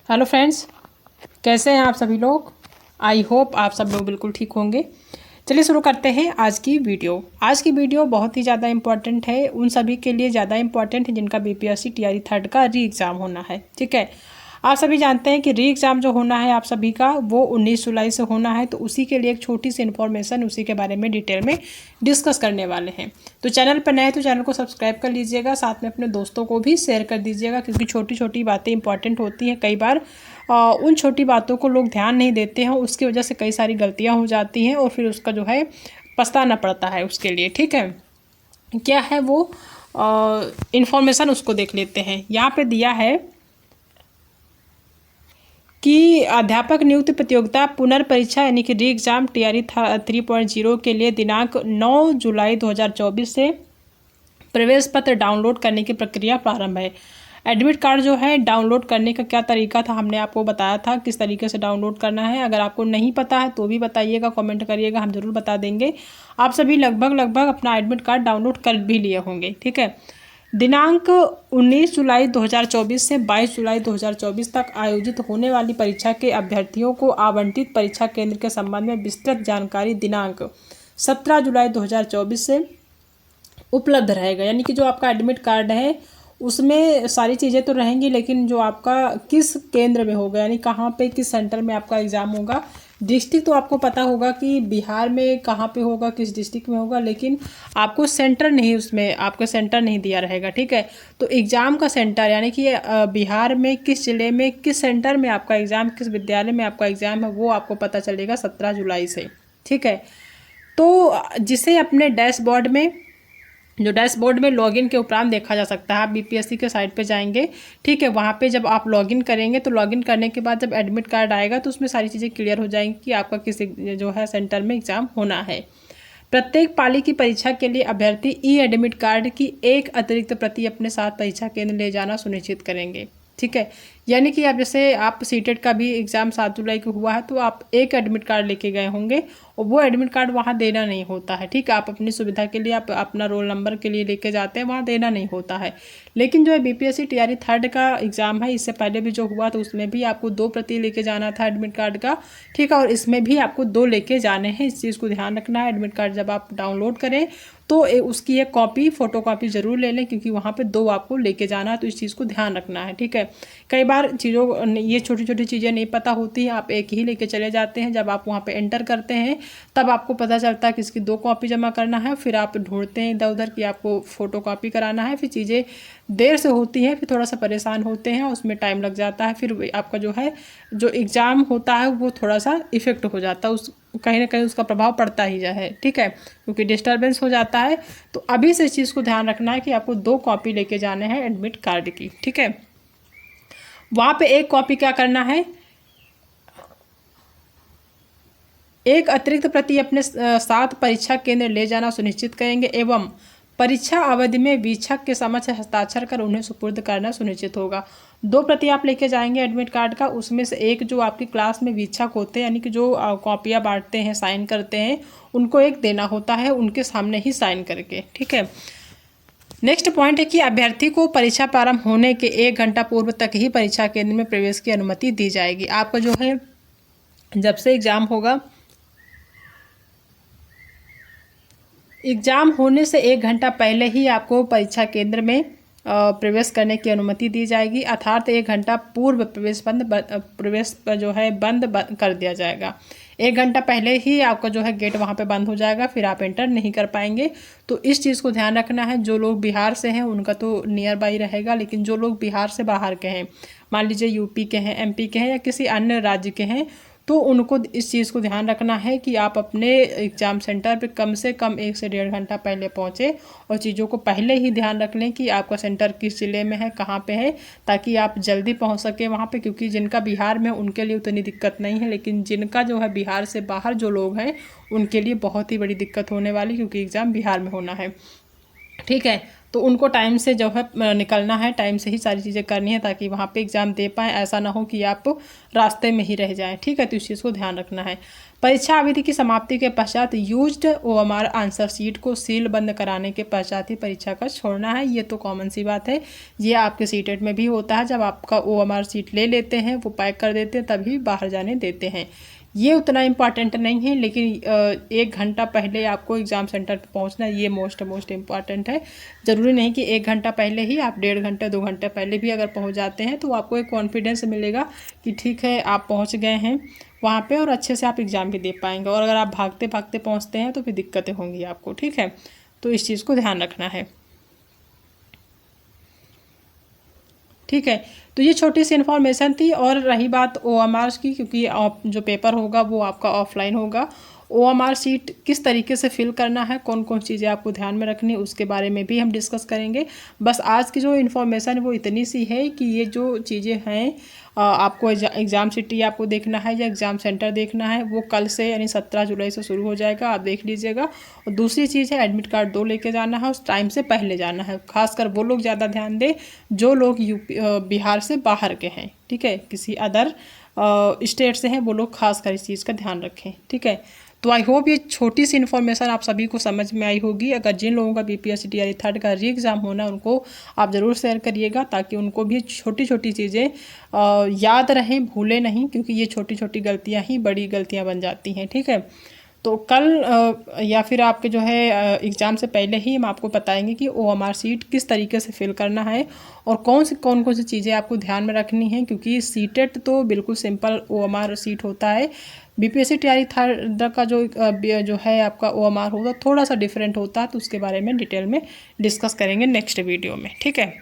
Hello friends, कैसे हैं आप सभी लोग। आई होप आप सब लोग बिल्कुल ठीक होंगे। चलिए शुरू करते हैं आज की वीडियो। आज की वीडियो बहुत ही ज़्यादा इम्पॉर्टेंट है, उन सभी के लिए ज़्यादा इम्पॉर्टेंट है जिनका बीपीएससी टीआरई थर्ड का री एग्ज़ाम होना है। ठीक है, आप सभी जानते हैं कि री एग्ज़ाम जो होना है आप सभी का वो 19 जुलाई से होना है। तो उसी के लिए एक छोटी सी इन्फॉर्मेशन उसी के बारे में डिटेल में डिस्कस करने वाले हैं। तो चैनल पर नए तो चैनल को सब्सक्राइब कर लीजिएगा, साथ में अपने दोस्तों को भी शेयर कर दीजिएगा, क्योंकि छोटी छोटी बातें इंपॉर्टेंट होती हैं। कई बार उन छोटी बातों को लोग ध्यान नहीं देते हैं, उसकी वजह से कई सारी गलतियाँ हो जाती हैं और फिर उसका जो है पछताना पड़ता है उसके लिए। ठीक है, क्या है वो इन्फॉर्मेशन उसको देख लेते हैं। यहाँ पे दिया है कि अध्यापक नियुक्ति प्रतियोगिता पुनर्परीक्षा यानी कि री एग्ज़ाम टीआरई 3.0 के लिए दिनांक 9 जुलाई 2024 से प्रवेश पत्र डाउनलोड करने की प्रक्रिया प्रारंभ है। एडमिट कार्ड जो है डाउनलोड करने का क्या तरीका था, हमने आपको बताया था किस तरीके से डाउनलोड करना है। अगर आपको नहीं पता है तो भी बताइएगा, कमेंट करिएगा, हम ज़रूर बता देंगे। आप सभी लगभग अपना एडमिट कार्ड डाउनलोड कर भी लिए होंगे। ठीक है, दिनांक 19 जुलाई 2024 से 22 जुलाई 2024 तक आयोजित होने वाली परीक्षा के अभ्यर्थियों को आवंटित परीक्षा केंद्र के संबंध में विस्तृत जानकारी दिनांक 17 जुलाई 2024 से उपलब्ध रहेगा। यानी कि जो आपका एडमिट कार्ड है उसमें सारी चीज़ें तो रहेंगी, लेकिन जो आपका किस केंद्र में होगा यानी कहाँ पे किस सेंटर में आपका एग्ज़ाम होगा। डिस्ट्रिक्ट तो आपको पता होगा कि बिहार में कहाँ पे होगा, किस डिस्ट्रिक्ट में होगा, लेकिन आपको सेंटर नहीं, उसमें आपको सेंटर नहीं दिया रहेगा। ठीक है, तो एग्ज़ाम का सेंटर यानी कि बिहार में किस ज़िले में किस सेंटर में आपका एग्ज़ाम, किस विद्यालय में आपका एग्ज़ाम है, वो आपको पता चलेगा 17 जुलाई से। ठीक है, तो जिसे अपने डैशबोर्ड में लॉगिन के उपरांत देखा जा सकता है। आप बीपीएससी के साइट पे जाएंगे, ठीक है, वहाँ पे जब आप लॉगिन करेंगे तो लॉगिन करने के बाद जब एडमिट कार्ड आएगा तो उसमें सारी चीज़ें क्लियर हो जाएंगी कि आपका किस जो है सेंटर में एग्ज़ाम होना है। प्रत्येक पाली की परीक्षा के लिए अभ्यर्थी ई एडमिट कार्ड की एक अतिरिक्त प्रति अपने साथ परीक्षा केंद्र ले जाना सुनिश्चित करेंगे। ठीक है, यानी कि आप जैसे आप सीटेट का भी एग्ज़ाम 7 जुलाई को हुआ है तो आप एक एडमिट कार्ड लेके गए होंगे और वो एडमिट कार्ड वहाँ देना नहीं होता है। ठीक है, आप अपनी सुविधा के लिए आप अपना रोल नंबर के लिए लेके जाते हैं, वहाँ देना नहीं होता है। लेकिन जो है बीपीएससी टीआरई थर्ड का एग्ज़ाम है, इससे पहले भी जो हुआ तो उसमें भी आपको 2 प्रति लेके जाना था एडमिट कार्ड का। ठीक है, और इसमें भी आपको 2 लेके जाने हैं, इस चीज़ को ध्यान रखना है। एडमिट कार्ड जब आप डाउनलोड करें तो उसकी एक कॉपी फोटो कॉपी ज़रूर ले लें, क्योंकि वहाँ पे 2 आपको लेके जाना है, तो इस चीज़ को ध्यान रखना है। ठीक है, कई बार चीज़ों ये छोटी छोटी चीज़ें नहीं पता होती हैं, आप एक ही लेके चले जाते हैं। जब आप वहाँ पे एंटर करते हैं तब आपको पता चलता है कि इसकी 2 कॉपी जमा करना है, फिर आप ढूंढते हैं इधर उधर कि आपको फ़ोटो कॉपी कराना है। फिर चीज़ें देर से होती हैं, फिर थोड़ा सा परेशान होते हैं, उसमें टाइम लग जाता है। फिर आपका जो है जो एग्ज़ाम होता है वो थोड़ा सा इफ़ेक्ट हो जाता है, उस कहीं ना कहीं उसका प्रभाव पड़ता ही है। ठीक है, क्योंकि डिस्टर्बेंस हो जाता है। तो अभी से इस चीज़ को ध्यान रखना है कि आपको 2 कॉपी लेके जाने हैं एडमिट कार्ड की। ठीक है, वहाँ पे एक कॉपी क्या करना है, एक अतिरिक्त प्रति अपने साथ परीक्षा केंद्र ले जाना सुनिश्चित करेंगे एवं परीक्षा अवधि में वीक्षक के समक्ष हस्ताक्षर कर उन्हें सुपुर्द करना सुनिश्चित होगा। 2 प्रति आप लेके जाएंगे एडमिट कार्ड का, उसमें से एक जो आपकी क्लास में वीक्षक होते हैं यानी कि जो कॉपियाँ बांटते हैं, साइन करते हैं, उनको एक देना होता है, उनके सामने ही साइन करके। ठीक है, नेक्स्ट पॉइंट है कि अभ्यर्थी को परीक्षा प्रारंभ होने के 1 घंटा पूर्व तक ही परीक्षा केंद्र में प्रवेश की अनुमति दी जाएगी। आपका जो है जब से एग्ज़ाम होगा, एग्ज़ाम होने से 1 घंटा पहले ही आपको परीक्षा केंद्र में प्रवेश करने की अनुमति दी जाएगी, अर्थात 1 घंटा पूर्व प्रवेश जो है बंद कर दिया जाएगा। 1 घंटा पहले ही आपका जो है गेट वहाँ पे बंद हो जाएगा, फिर आप एंटर नहीं कर पाएंगे। तो इस चीज़ को ध्यान रखना है। जो लोग बिहार से हैं उनका तो नियर बाई रहेगा, लेकिन जो लोग बिहार से बाहर के हैं, मान लीजिए यूपी के हैं, एमपी के हैं या किसी अन्य राज्य के हैं, तो उनको इस चीज़ को ध्यान रखना है कि आप अपने एग्ज़ाम सेंटर पे कम से कम 1 से 1.5 घंटा पहले पहुँचे और चीज़ों को पहले ही ध्यान रख लें कि आपका सेंटर किस ज़िले में है, कहाँ पे है, ताकि आप जल्दी पहुँच सकें वहाँ पे। क्योंकि जिनका बिहार में उनके लिए उतनी दिक्कत नहीं है, लेकिन जिनका जो है बिहार से बाहर जो लोग हैं उनके लिए बहुत ही बड़ी दिक्कत होने वाली, क्योंकि एग्ज़ाम बिहार में होना है। ठीक है, तो उनको टाइम से जो है निकलना है, टाइम से ही सारी चीज़ें करनी है ताकि वहाँ पे एग्ज़ाम दे पाएँ। ऐसा ना हो कि आप रास्ते में ही रह जाएँ, ठीक है। तो इस चीज़ को ध्यान रखना है। परीक्षा अवधि की समाप्ति के पश्चात यूज्ड OMR आंसर शीट को सील बंद कराने के पश्चात ही परीक्षा का छोड़ना है। ये तो कॉमन सी बात है, ये आपके सीटेट में भी होता है। जब आपका OMR शीट ले लेते हैं, वो पैक कर देते हैं, तभी बाहर जाने देते हैं। ये उतना इम्पॉर्टेंट नहीं है, लेकिन 1 घंटा पहले आपको एग्ज़ाम सेंटर पर पहुंचना, ये मोस्ट इम्पॉर्टेंट है। ज़रूरी नहीं कि 1 घंटा पहले ही, आप 1.5 घंटा 2 घंटे पहले भी अगर पहुंच जाते हैं तो आपको एक कॉन्फिडेंस मिलेगा कि ठीक है आप पहुंच गए हैं वहाँ पे और अच्छे से आप एग्ज़ाम भी दे पाएंगे। और अगर आप भागते भागते पहुँचते हैं तो फिर दिक्कतें होंगी आपको, ठीक है। तो इस चीज़ को ध्यान रखना है, ठीक है। तो ये छोटी सी इन्फॉर्मेशन थी। और रही बात OMR की, क्योंकि जो पेपर होगा वो आपका ऑफलाइन होगा। OMR शीट किस तरीके से फिल करना है, कौन कौन चीज़ें आपको ध्यान में रखनी है, उसके बारे में भी हम डिस्कस करेंगे। बस आज की जो इन्फॉर्मेशन है वो इतनी सी है कि ये जो चीज़ें हैं आपको एग्ज़ाम सिटी आपको देखना है या एग्ज़ाम सेंटर देखना है, वो कल से यानी 17 जुलाई से शुरू हो जाएगा, आप देख लीजिएगा। और दूसरी चीज़ है एडमिट कार्ड 2 लेके जाना है, उस टाइम से पहले जाना है। खासकर वो लोग ज़्यादा ध्यान दें जो लोग बिहार से बाहर के हैं, ठीक है, किसी अदर स्टेट से हैं, वो लोग खासकर इस चीज़ का ध्यान रखें, ठीक है। तो आई होप ये छोटी सी इन्फॉर्मेशन आप सभी को समझ में आई होगी। अगर जिन लोगों का BPSC TRE 3rd का री एग्ज़ाम होना, उनको आप ज़रूर शेयर करिएगा ताकि उनको भी छोटी छोटी चीज़ें याद रहें, भूलें नहीं, क्योंकि ये छोटी छोटी गलतियाँ ही बड़ी गलतियाँ बन जाती हैं, ठीक है। तो कल या फिर आपके जो है एग्ज़ाम से पहले ही हम आपको बताएंगे कि OMR शीट किस तरीके से फिल करना है और कौन सी चीज़ें आपको ध्यान में रखनी है। क्योंकि सीटेट तो बिल्कुल सिंपल OMR शीट होता है, BPSC TRE 3rd का जो है आपका OMR होगा थोड़ा सा डिफरेंट होता है। तो उसके बारे में डिटेल में डिस्कस करेंगे नेक्स्ट वीडियो में, ठीक है।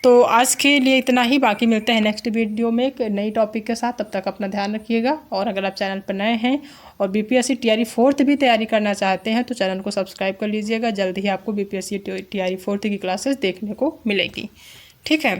तो आज के लिए इतना ही, बाकी मिलते हैं नेक्स्ट वीडियो में एक नई टॉपिक के साथ। तब तक अपना ध्यान रखिएगा। और अगर आप चैनल पर नए हैं और BPSC TRE 4th भी तैयारी करना चाहते हैं तो चैनल को सब्सक्राइब कर लीजिएगा। जल्द ही आपको BPSC TRE 4th की क्लासेस देखने को मिलेगी, ठीक है।